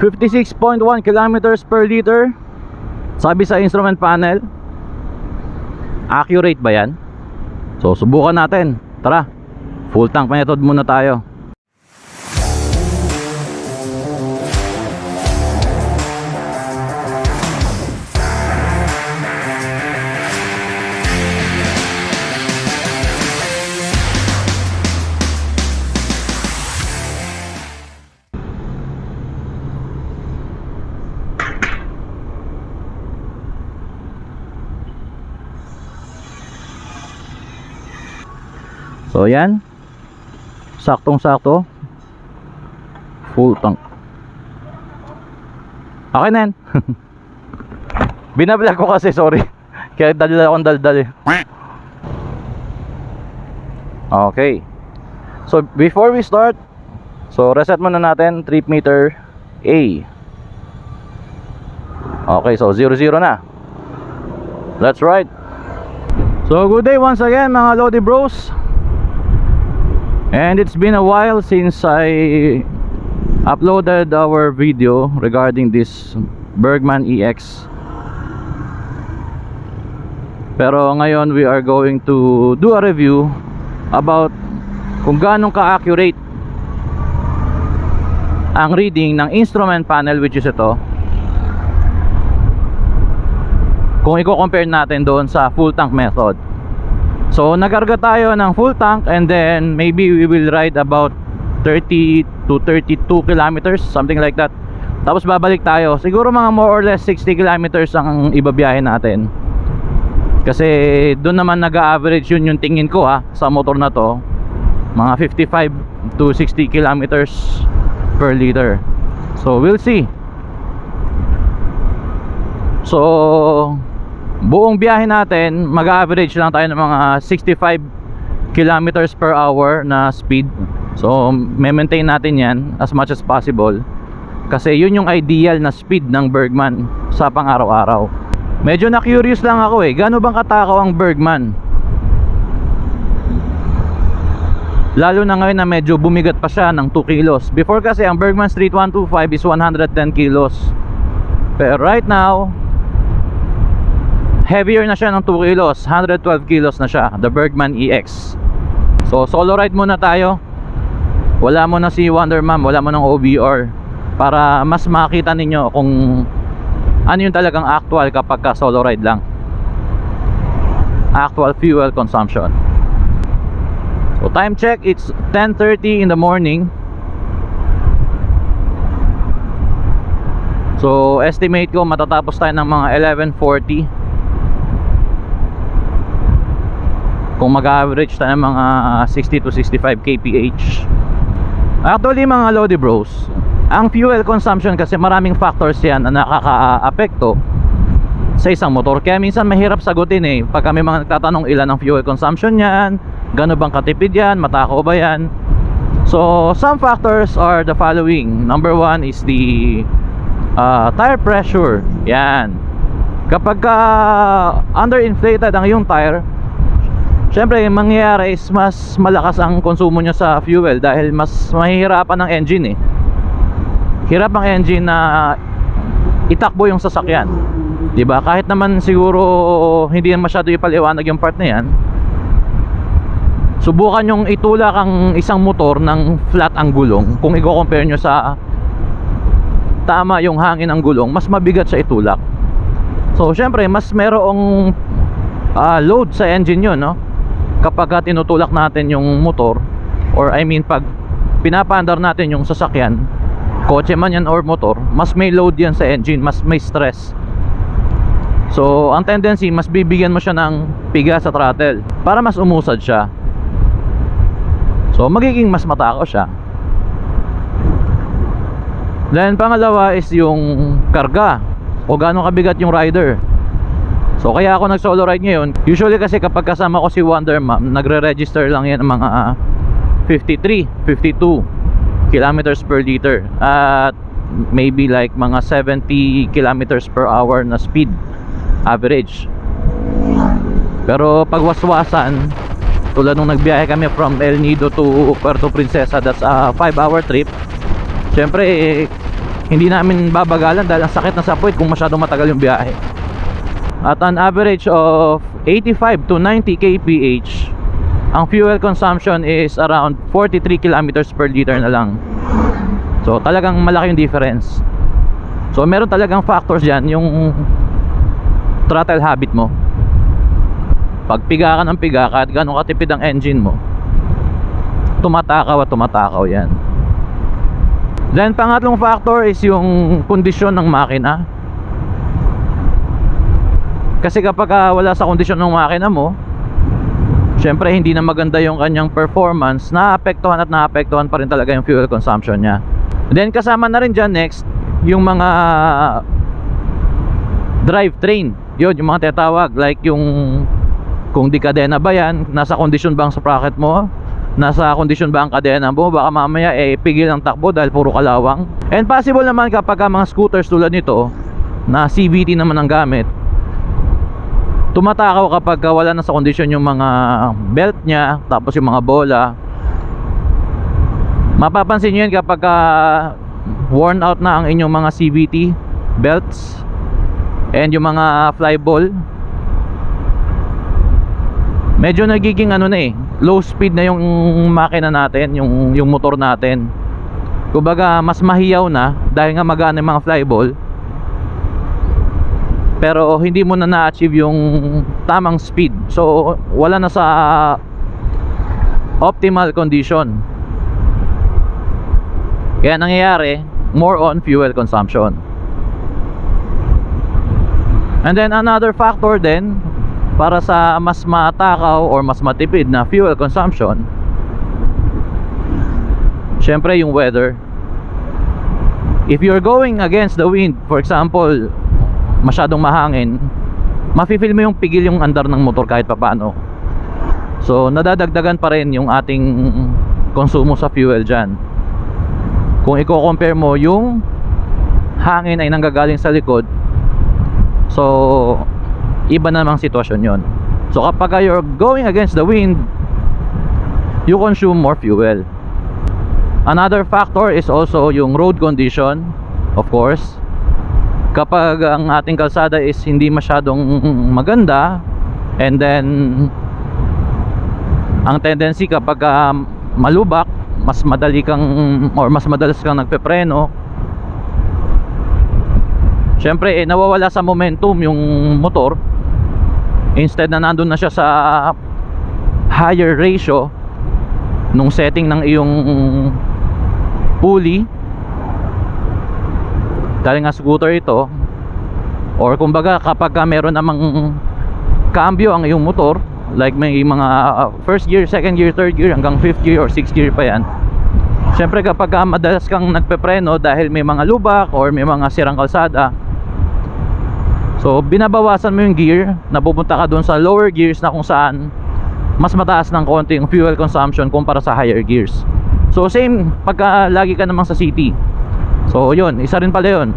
56.1 kilometers per liter. Sabi sa instrument panel. Accurate ba yan? So subukan natin. Tara, full tank method muna tayo. So yan, saktong sakto, full tank. Okay na yan. Binablog ko kasi, sorry. Kaya daldal akong daldal eh. Okay. So before we start, so reset muna natin trip meter A. Okay, so 0-0 na. That's right. So good day once again mga Lodi Bros. And it's been a while since I uploaded our video regarding this Bergman EX. Pero ngayon we are going to do a review about kung gaano ka-accurate ang reading ng instrument panel, which is ito, kung i-compare natin doon sa full tank method. So nagarga tayo ng full tank and then maybe we will ride about 30 to 32 kilometers, something like that. Tapos babalik tayo, siguro mga more or less 60 kilometers ang ibabiyahe natin. Kasi doon naman nag-average yun yung tingin ko sa motor na to, mga 55 to 60 kilometers per liter. So we'll see. So buong biyahe natin, mag-average lang tayo ng mga 65 kilometers per hour na speed. So maintain natin yan as much as possible, kasi yun yung ideal na speed ng Bergman sa pang-araw-araw. Medyo na-curious lang ako gaano bang katakaw ang Bergman, lalo na ngayon na medyo bumigat pa siya ng 2 kilos. Before kasi ang Bergman Street 125 is 110 kilos, pero right now heavier na siya ng 2 kilos, 112 kilos na siya, the Bergman EX. So solo ride muna tayo. Wala mo na si Wonder Mom, wala mo ng OBR, para mas makita ninyo kung ano yung talagang actual kapag ka solo ride lang, actual fuel consumption. So time check, it's 10:30 in the morning. So estimate ko matatapos tayo ng mga 11:40 kung mag-average tayo ng mga 60 to 65 kph. Actually mga Lodi Bros, ang fuel consumption kasi maraming factors yan na nakaka-apekto sa isang motor. Kaya minsan mahirap sagutin pag kami mga nagtatanong ilan ang fuel consumption yan, gano'n bang katipid yan, matakaw ba yan. So some factors are the following. Number one is the tire pressure. Yan, kapag underinflated ang iyong tire, syempre yung mangyayari is mas malakas ang konsumo nyo sa fuel, dahil mas mahihirapan ng engine hirap ang engine na itakbo yung sasakyan, diba? Kahit naman siguro hindi masyado ipaliwanag yung part na yan, subukan yung itulak ang isang motor ng flat ang gulong. Kung i-compare nyo sa tama yung hangin ng gulong, mas mabigat siya itulak. So syempre mas merong load sa engine yun, no? Kapag tinutulak natin yung motor, or I mean pag pinapandar natin yung sasakyan, kotse man yan or motor, mas may load yan sa engine, mas may stress. So ang tendency, mas bibigyan mo siya ng piga sa throttle para mas umusad siya. So magiging mas matakaw siya. Then pangalawa is yung karga, o gaano kabigat yung rider. So kaya ako nag solo ride ngayon. Usually kasi kapag kasama ko si Wonder Mom, nagre-register lang yan ng mga 53, 52 kilometers per liter, at maybe like mga 70 kilometers per hour na speed average. Pero pag waswasan, tulad nung nagbiyahe kami from El Nido to Puerto Princesa, that's a 5-hour trip. Syempre hindi namin babagalan dahil ang sakit na sa puwit kung masyadong matagal yung biyahe. At an average of 85 to 90 kph, ang fuel consumption is around 43 kilometers per liter na lang. So talagang malaki yung difference. So meron talagang factors dyan, yung throttle habit mo. Pag piga ka ng piga, kahit gano'ng katipid ang engine mo, tumatakaw at tumatakaw yan. Then pangatlong factor is yung kondisyon ng makina. Kasi kapag wala sa kondisyon ng makina mo, syempre hindi na maganda yung kanyang performance, naapektuhan pa rin talaga yung fuel consumption niya. Then kasama na rin dyan next yung mga drivetrain. Yun, yung mga tinatawag, like yung kung di kadena ba yan, nasa kondisyon ba ang sprocket mo, nasa kondisyon ba ang kadena mo, baka mamaya pigil ang takbo dahil puro kalawang. And possible naman kapag mga scooters tulad nito na CVT naman ang gamit, tumatakaw kapag wala na sa kondisyon yung mga belt nya, tapos yung mga bola. Mapapansin nyo yan kapag worn out na ang inyong mga CVT belts and yung mga flyball. Medyo nagiging low speed na yung makina natin, yung motor natin. Kumbaga mas mahiyaw na dahil nga magana yung mga flyball, pero hindi mo na na-achieve yung tamang speed. So wala na sa optimal condition. Kaya nangyayari more on fuel consumption. And then another factor din para sa mas matakaw or mas matipid na fuel consumption, syempre yung weather. If you're going against the wind, for example, masyadong mahangin, mafe-feel mo yung pigil yung andar ng motor kahit papaano. So nadadagdagan pa rin yung ating konsumo sa fuel dyan. Kung i-compare mo yung hangin ay nanggagaling sa likod, so iba namang sitwasyon yon. So kapag you're going against the wind, you consume more fuel. Another factor is also yung road condition, of course. Kapag ang ating kalsada is hindi masyadong maganda, and then ang tendency kapag malubak, mas madali kang or mas madalas kang nagpepreno, syempre nawawala sa momentum yung motor. Instead na nandun na siya sa higher ratio nung setting ng iyong pulley, dahil nga scooter ito, or kumbaga kapag meron namang cambio ang iyong motor, like may mga first gear, second gear, third gear, hanggang fifth gear or sixth gear pa yan, syempre kapag madalas kang nagpepreno dahil may mga lubak or may mga sirang kalsada, so binabawasan mo yung gear, napupunta ka dun sa lower gears na kung saan mas mataas ng konti yung fuel consumption kumpara sa higher gears. So same pagka lagi ka namang sa city. So yun, isa rin pala yun.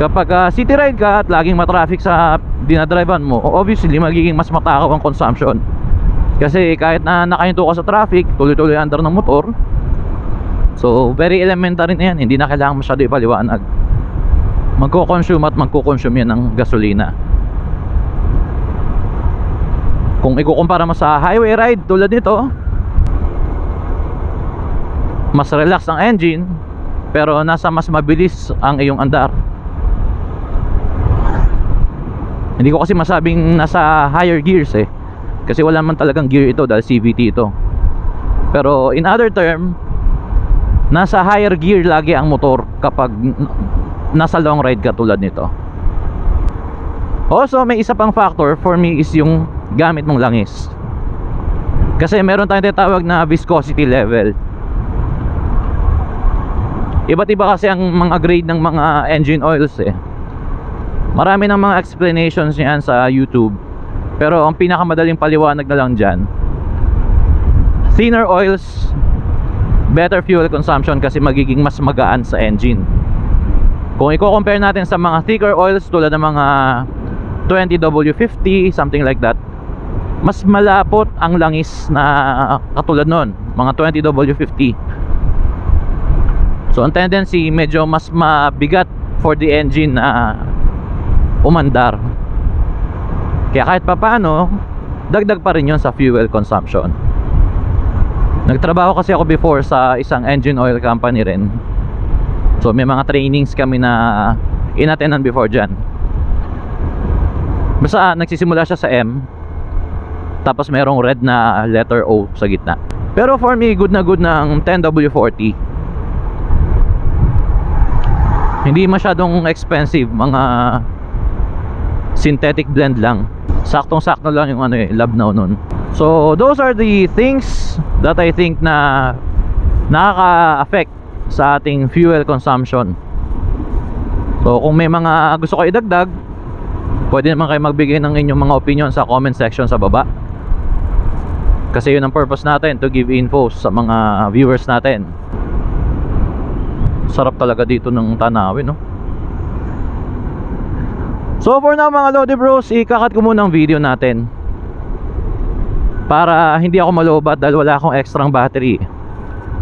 Kapag city ride ka at laging matraffic sa dinadrivean mo, obviously magiging mas matakaw ang consumption. Kasi kahit na nakahinto ka sa traffic, tuloy-tuloy andar ng motor. So very elementary na yan, hindi na kailangan masyado ipaliwanag. Magko-consume at magko-consume yan ng gasolina. Kung ikukumpara mo sa highway ride tulad nito, mas relax ang engine, pero nasa mas mabilis ang iyong andar. Hindi ko kasi masabing nasa higher gears kasi wala man talagang gear ito dahil CVT ito. Pero in other term, nasa higher gear lagi ang motor kapag nasa long ride ka tulad nito. Also may isa pang factor for me is yung gamit mong langis. Kasi meron tayong tinatawag na viscosity level. Iba't iba kasi ang mga grade ng mga engine oils Marami ng mga explanations niyan sa YouTube, pero ang pinakamadaling paliwanag na lang dyan, thinner oils, better fuel consumption kasi magiging mas magaan sa engine. Kung i-compare natin sa mga thicker oils tulad ng mga 20W50, something like that, mas malapot ang langis na katulad nun, mga 20W50. So ang tendency medyo mas mabigat for the engine na umandar. Kaya kahit papaano, dagdag pa rin yun sa fuel consumption. Nagtrabaho kasi ako before sa isang engine oil company rin. So may mga trainings kami na in-attendan before dyan. Basta nagsisimula siya sa M, tapos merong red na letter O sa gitna. Pero for me, good na good ng 10W40. Hindi masyadong expensive, mga synthetic blend lang. Saktong-sakto lang yung labnaw nun. So those are the things that I think na nakaka-affect sa ating fuel consumption. So kung may mga gusto ko idagdag, pwede naman kayo magbigay ng inyong mga opinion sa comment section sa baba. Kasi yun ang purpose natin, to give info sa mga viewers natin. Sarap talaga dito ng tanawin, no? So for now mga Lodi Bros, ikakat ko muna ang video natin para hindi ako malobat dahil wala akong extra battery.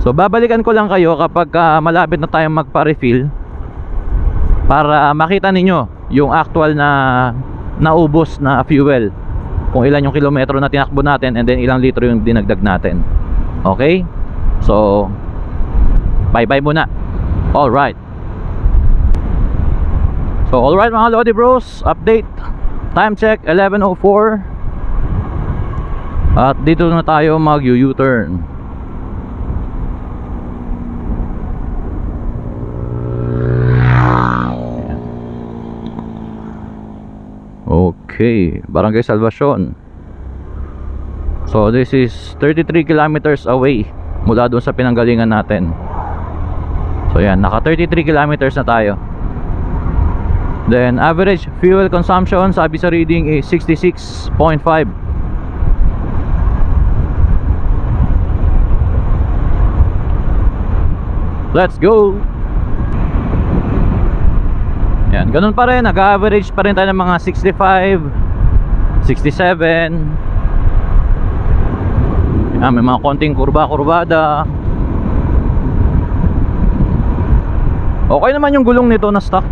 So babalikan ko lang kayo kapag malapit na tayong magpa-refill, para makita ninyo yung actual na naubos na fuel, kung ilan yung kilometro na tinakbo natin, and then ilang litro yung dinagdag natin. Okay? So bye bye muna. Alright. So alright mga Lodi Bros, update. Time check 11:04. At dito na tayo mag-U-turn. Okay, Barangay Salvacion. So this is 33 kilometers away mula doon sa pinanggalingan natin. So yan, naka 33 kilometers na tayo. Then average fuel consumption sabi sa reading is 66.5. Let's go. Yan, ganun pa rin, nag-average pa rin tayo ng mga 65, 67. Yan, may mga konting kurba-kurbada. Okay naman yung gulong nito na stock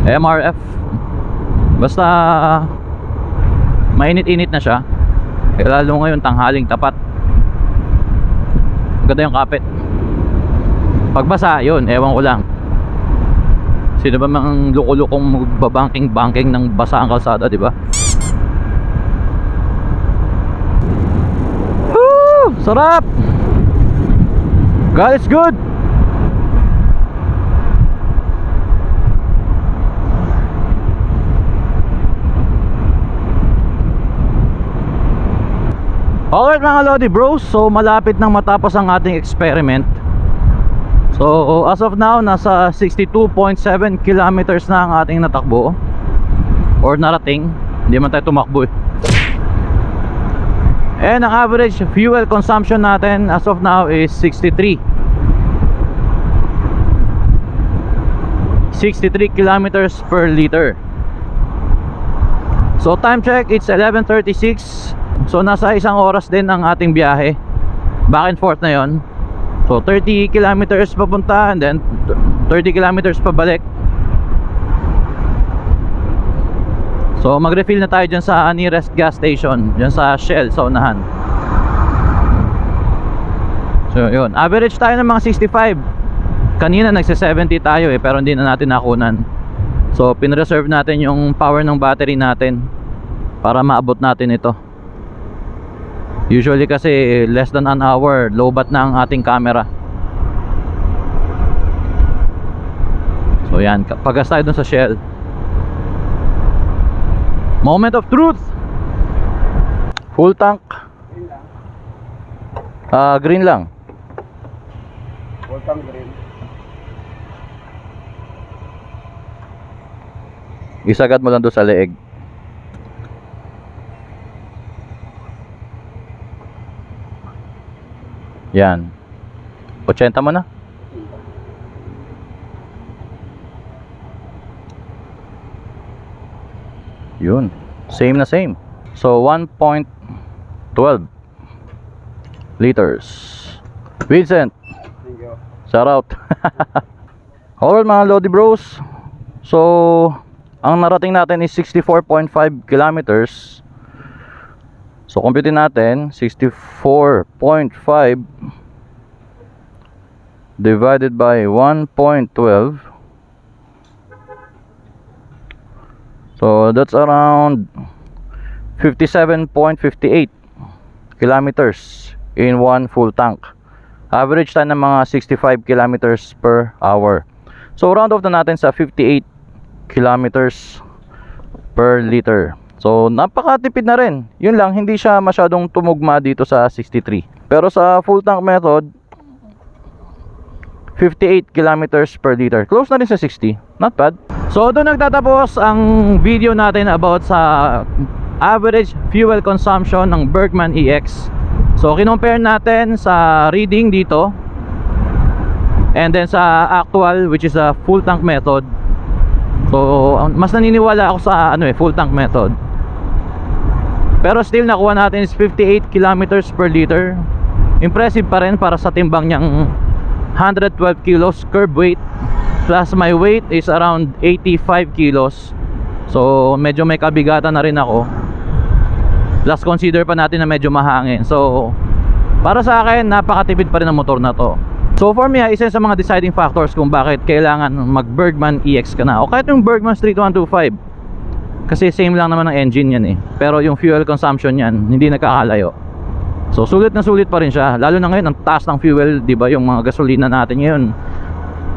MRF. Basta mainit-init na siya. Kaya lalo ngayon tanghaling tapat. Maganda yung kapit. Pagbasa yun, ewan ko lang. Sino ba mang luko-lukong magbabanking-banking ng basa ang kalsada, di ba? Woo! Sarap! God is good! Alright mga Lodi Bros, so malapit nang matapos ang ating experiment. So as of now, nasa 62.7 kilometers na ang ating natakbo or narating. Hindi man tayo tumakbo eh. And ang average fuel consumption natin as of now is 63 kilometers per liter. So time check, it's 11:36. So nasa isang oras din ang ating biyahe. Back and forth na yon. So 30 kilometers papunta and then 30 kilometers pabalik. So mag-refill na tayo dyan sa nearest gas station, dyan sa Shell sa unahan. So yun, average tayo ng mga 65. Kanina nagse-70 tayo eh, pero hindi na natin nakunan. So pinreserve natin yung power ng battery natin para maabot natin ito. Usually kasi less than an hour, lowbat na ang ating camera. So yan, paggas tayo dun sa Shell. Moment of truth. Full tank. Green lang. Full tank green. Isagad mo lang doon sa leeg. Yan. 80 mo na. Yun. Same na same. So 1.12 liters. Vincent, Thank you. Shout out. Alright mga Lodi Bros. So, ang narating natin is 64.5 kilometers. So, compute natin 64.5 divided by 1.12. So, that's around 57.58 kilometers in one full tank. Average tayo ng mga 65 kilometers per hour. So, round off na natin sa 58 kilometers per liter. So, napakatipid na rin. Yun lang, hindi siya masyadong tumugma dito sa 63. Pero sa full tank method, 58 kilometers per liter. Close na rin sa 60. Not bad. So, doon nagtatapos ang video natin about sa average fuel consumption ng Bergman EX. So, kinompare natin sa reading dito and then sa actual, which is a full tank method. So, mas naniniwala ako sa full tank method. Pero still nakuha natin is 58 kilometers per liter. Impressive pa rin para sa timbang niyang 112 kilos curb weight, plus my weight is around 85 kilos. So, medyo may kabigatan na rin ako. Plus consider pa natin na medyo mahangin. So, para sa akin, napakatipid pa rin ang motor na to. So for me, isa sa mga deciding factors kung bakit kailangan mag Bergman EX ka na, o kahit yung Bergman Street 125, kasi same lang naman ang engine yan pero yung fuel consumption yan hindi nagkakalayo. So sulit na sulit pa rin siya, lalo na ngayon ang taas ng fuel, di ba? Yung mga gasolina natin ngayon,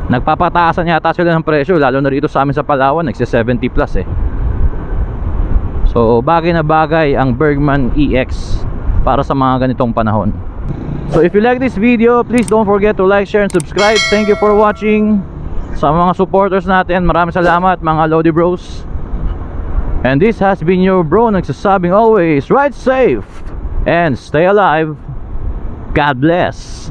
nagpapataasan yata sila ng presyo, lalo na rito sa amin sa Palawan, nagsi 70 plus So bagay na bagay ang Bergman EX para sa mga ganitong panahon. So if you like this video, please don't forget to like, share, and subscribe. Thank you for watching. Sa mga supporters natin, maraming salamat mga Lodi Bros. And this has been your bro nagsasabing always, ride safe and stay alive. God bless.